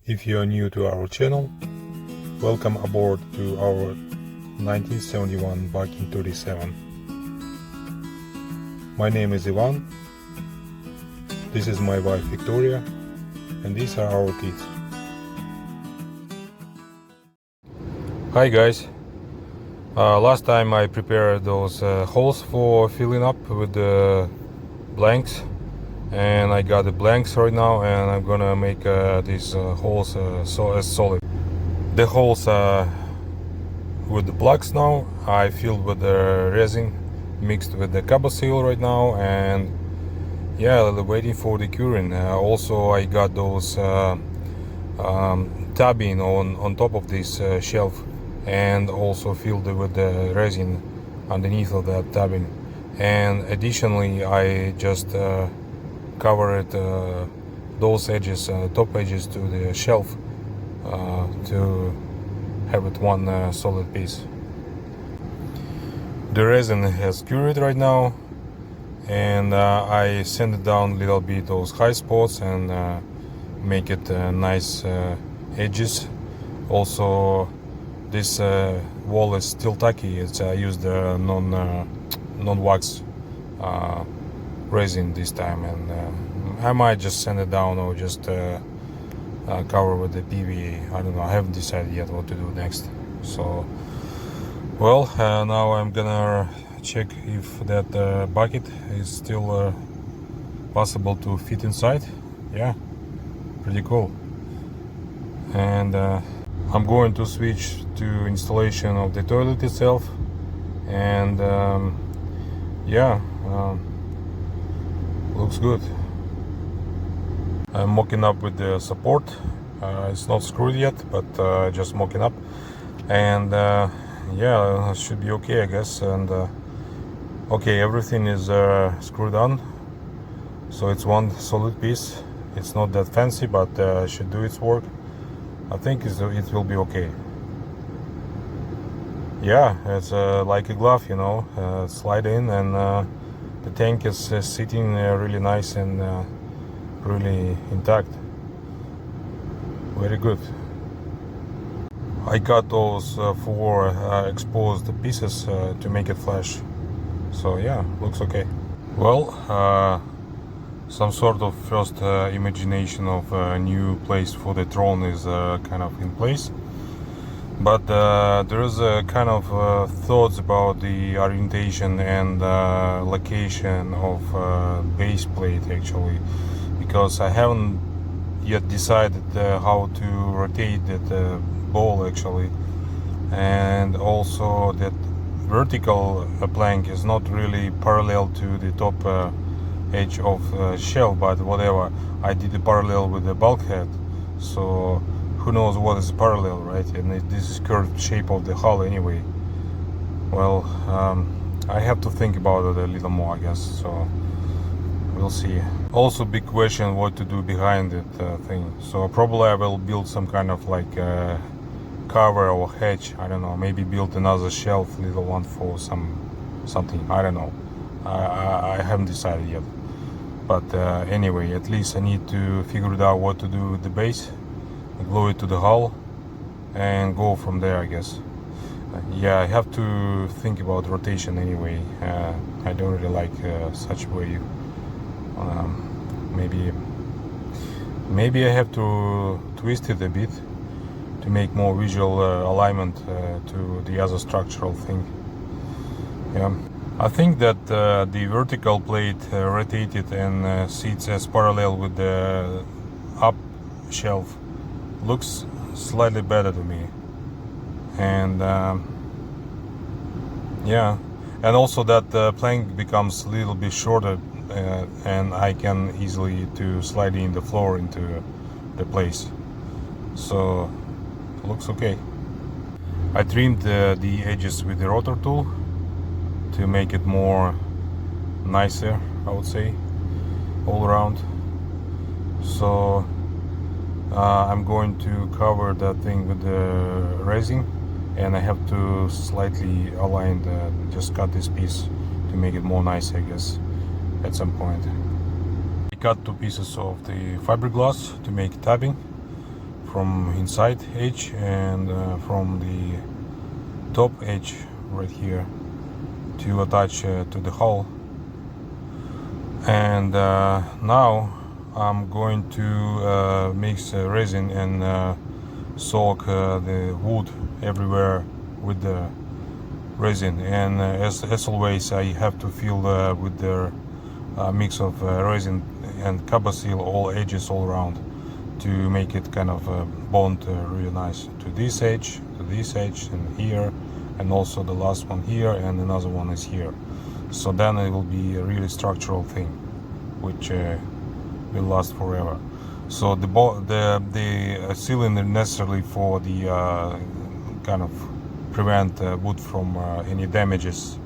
If you are new to our channel, welcome aboard to our 1971 Bakin 37. My name is Ivan, this is my wife Victoria, and these are our kids. Hi guys, last time I prepared those holes for filling up with the blanks, and I got the blanks right now, and I'm gonna make these holes as solid. The holes with the blocks now I filled with the resin mixed with the cabo seal right now, and yeah, waiting for the curing. Also I got those tabbing on top of this shelf, and also filled it with the resin underneath of that tabbing. And additionally I just covered those edges, top edges to the shelf to have it one solid piece. The resin has cured right now, and I sand it down a little bit those high spots and make it nice edges. Also this wall is still tacky. It's I used non-wax resin this time, and I might just sand it down or just cover with the PVA. I don't know, I haven't decided yet what to do next. So well, now I'm gonna check if that bucket is still possible to fit inside. Yeah, pretty cool. And I'm going to switch to installation of the toilet itself, and yeah, looks good. I'm mocking up with the support. It's not screwed yet, but just mocking up, and yeah, it should be okay, I guess. And okay, everything is screwed on, so it's one solid piece. It's not that fancy, but should do its work. I think it will be okay. Yeah, it's like a glove, you know, slide in, and the tank is sitting really nice and really intact. Very good. I got those four exposed pieces to make it flash. So yeah, looks okay. Well, some sort of first imagination of a new place for the drone is kind of in place, but there is a kind of thoughts about the orientation and location of base plate actually, because I haven't yet decided how to rotate that ball actually, and also that vertical plank is not really parallel to the top edge of shelf, but whatever, I did a parallel with the bulkhead, so who knows what is parallel, right? And this is curved shape of the hull anyway. Well, I have to think about it a little more, I guess, so we'll see. Also big question what to do behind it thing, so probably I will build some kind of like cover or hatch, I don't know, maybe build another shelf, little one for something, I don't know. I haven't decided yet, but anyway, at least I need to figure it out what to do with the base, glue it to the hull, and go from there, I guess. Yeah, I have to think about rotation anyway. I don't really like such way. Maybe I have to twist it a bit to make more visual alignment to the other structural thing. Yeah, I think that the vertical plate rotated and sits as parallel with the up shelf looks slightly better to me. And yeah, and also that plank becomes a little bit shorter, and I can easily to slide in the floor into the place, so looks okay. I trimmed the edges with the rotor tool to make it more nicer, I would say, all around. So I'm going to cover that thing with the resin, and I have to slightly align just cut this piece to make it more nice, I guess, at some point. I cut two pieces of the fiberglass to make tabbing from inside edge and from the top edge right here to attach to the hull. And now I'm going to mix resin and soak the wood everywhere with the resin, and as always I have to fill with the mix of resin and copper seal all edges all around to make it kind of bond really nice to this edge, and here, and also the last one here, and another one is here. So then it will be a really structural thing which will last forever. So the cylinder necessarily for the kind of prevent wood from any damages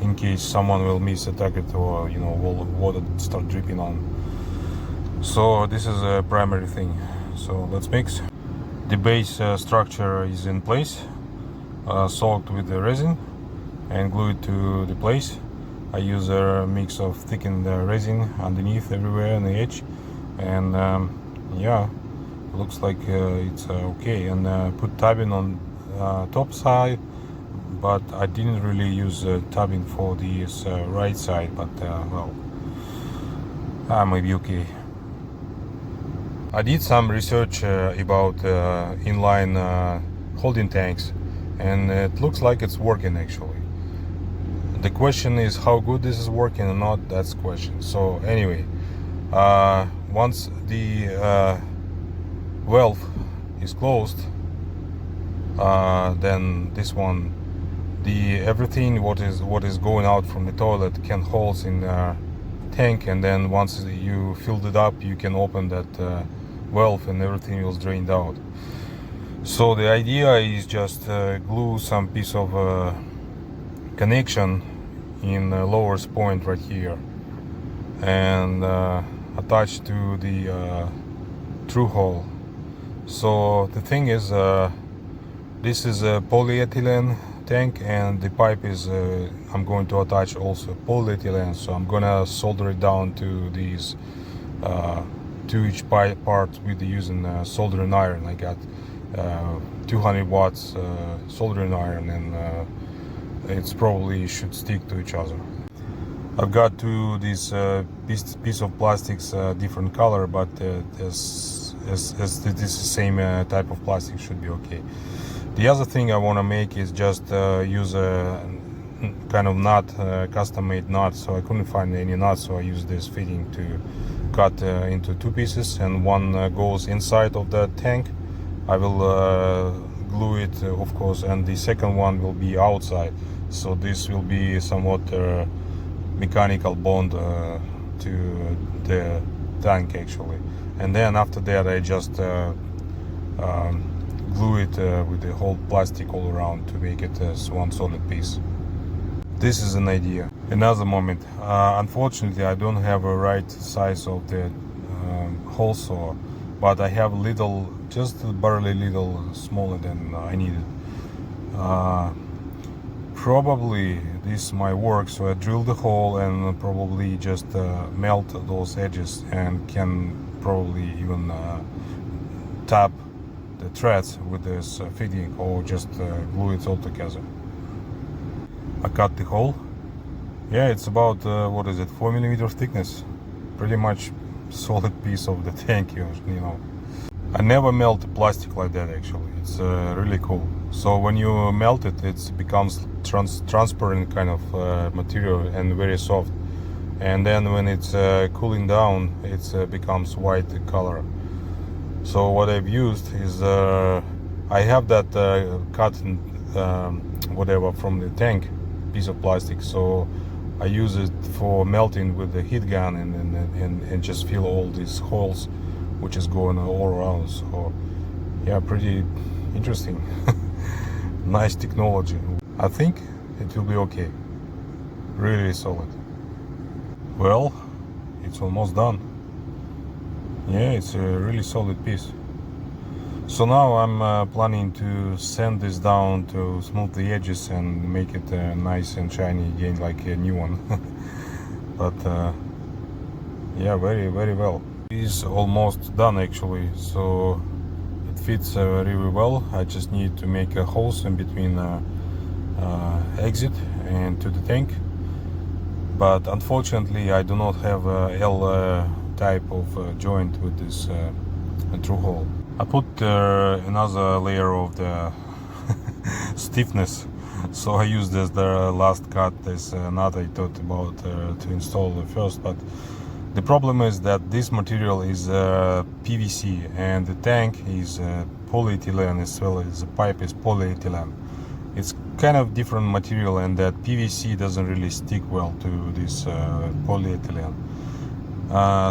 in case someone will miss a target or water start dripping on. So this is a primary thing. So let's mix. The base structure is in place, soaked with the resin and glued to the place. I use a mix of thickened resin underneath everywhere on the edge, and yeah, looks like it's okay. And put tabbing on top side, but I didn't really use tabbing for this right side, but well, maybe okay. I did some research about inline holding tanks, and it looks like it's working actually. The question is how good this is working or not, that's the question. So anyway, once the valve is closed, then this one, everything what is going out from the toilet can hold in tank, and then once you filled it up you can open that valve and everything was drained out. So the idea is just glue some piece of connection in the lowest point right here and attach to the through hole. So the thing is, this is a polyethylene tank, and the pipe is I'm going to attach also polyethylene, so I'm gonna solder it down to these to each part with using soldering iron. I got 200 watts soldering iron, and it's probably should stick to each other. I've got these piece of plastics different color, but as this is the same type of plastic, should be okay. The other thing I want to make is just use a kind of nut, custom-made nut. So I couldn't find any nuts, so I used this fitting to cut into two pieces, and one goes inside of the tank. I will glue it, of course, and the second one will be outside. So this will be somewhat mechanical bond to the tank actually. And then after that I just glue it with the whole plastic all around to make it as one solid piece. This is an idea. Another moment, unfortunately I don't have a right size of the hole saw, but I have little, just barely little smaller than I needed. Probably this might work, so I drill the hole and probably just melt those edges, and can probably even tap the threads with this fitting, or just glue it all together. I cut the hole. Yeah, it's about 4 millimeter thickness, pretty much solid piece of the tank, you know. I never melt plastic like that actually. It's really cool. So when you melt it, it becomes transparent kind of material and very soft. And then when it's cooling down, it becomes white color. So what I've used is I have that cut whatever from the tank piece of plastic. So I use it for melting with the heat gun, and just fill all these holes which is going all around. So yeah, pretty interesting. Nice technology. I think it will be okay. Really solid. Well, it's almost done. Yeah, it's a really solid piece. So now I'm planning to sand this down to smooth the edges and make it nice and shiny again, like a new one. But yeah, very well. is almost done actually, so it fits really well. I just need to make a holes in between exit and to the tank, but unfortunately I do not have a L type of joint with this through hole. I put another layer of the stiffness, so I used as the last cut this nut I thought about to install first, but the problem is that this material is PVC and the tank is polyethylene as well as the pipe is polyethylene. It's kind of different material, and that PVC doesn't really stick well to this polyethylene.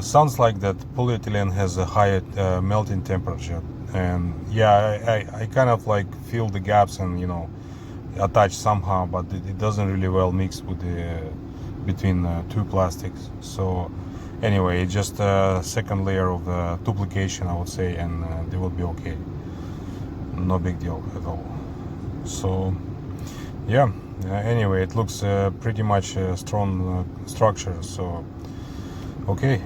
Sounds like that polyethylene has a higher melting temperature, and yeah, I kind of like fill the gaps and, you know, attach somehow, but it doesn't really well mix with the between two plastics. So anyway, it's just a second layer of duplication, I would say, and they will be okay. No big deal at all. So yeah, anyway, it looks pretty much a strong structure. So okay,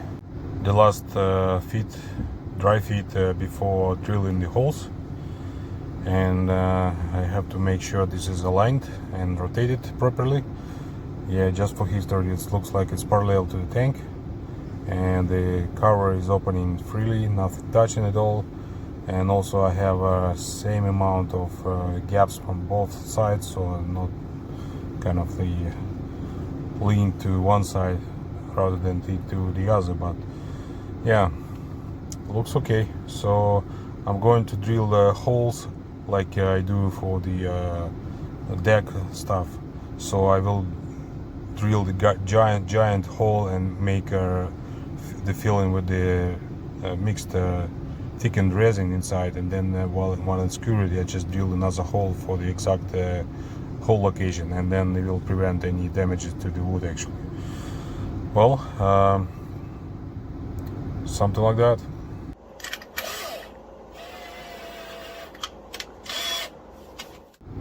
the last dry fit before drilling the holes, and I have to make sure this is aligned and rotated properly. Yeah, just for history, it looks like it's parallel to the tank, and the cover is opening freely, nothing touching at all. And also I have same amount of gaps from both sides, so not kind of the lean to one side rather than to the other. But yeah, looks okay. So I'm going to drill the holes like I do for the deck stuff. So I will drill the giant hole and make the filling with the mixed thickened resin inside, and then while in security I just drill another hole for the exact hole location, and then it will prevent any damages to the wood actually. Well, something like that.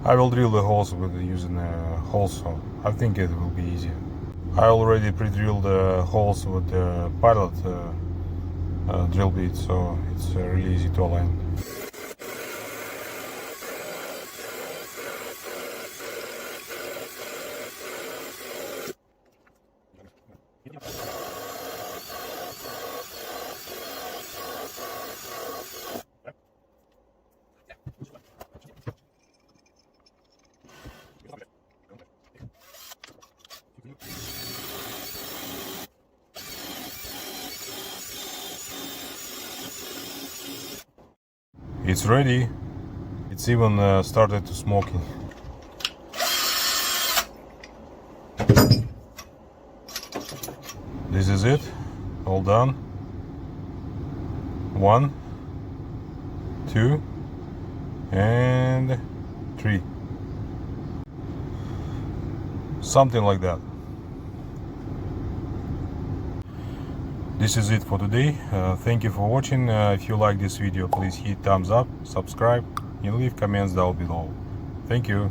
I will drill the holes with using a hole saw. I think it will be easier. I already pre-drilled the holes with the pilot drill bit, so it's really easy to align. It's ready. It's even started to smoking. This is it. All done. 1, 2, and 3. Something like that. This is it for today. Thank you for watching. If you like this video, please hit thumbs up, subscribe, and leave comments down below. Thank you.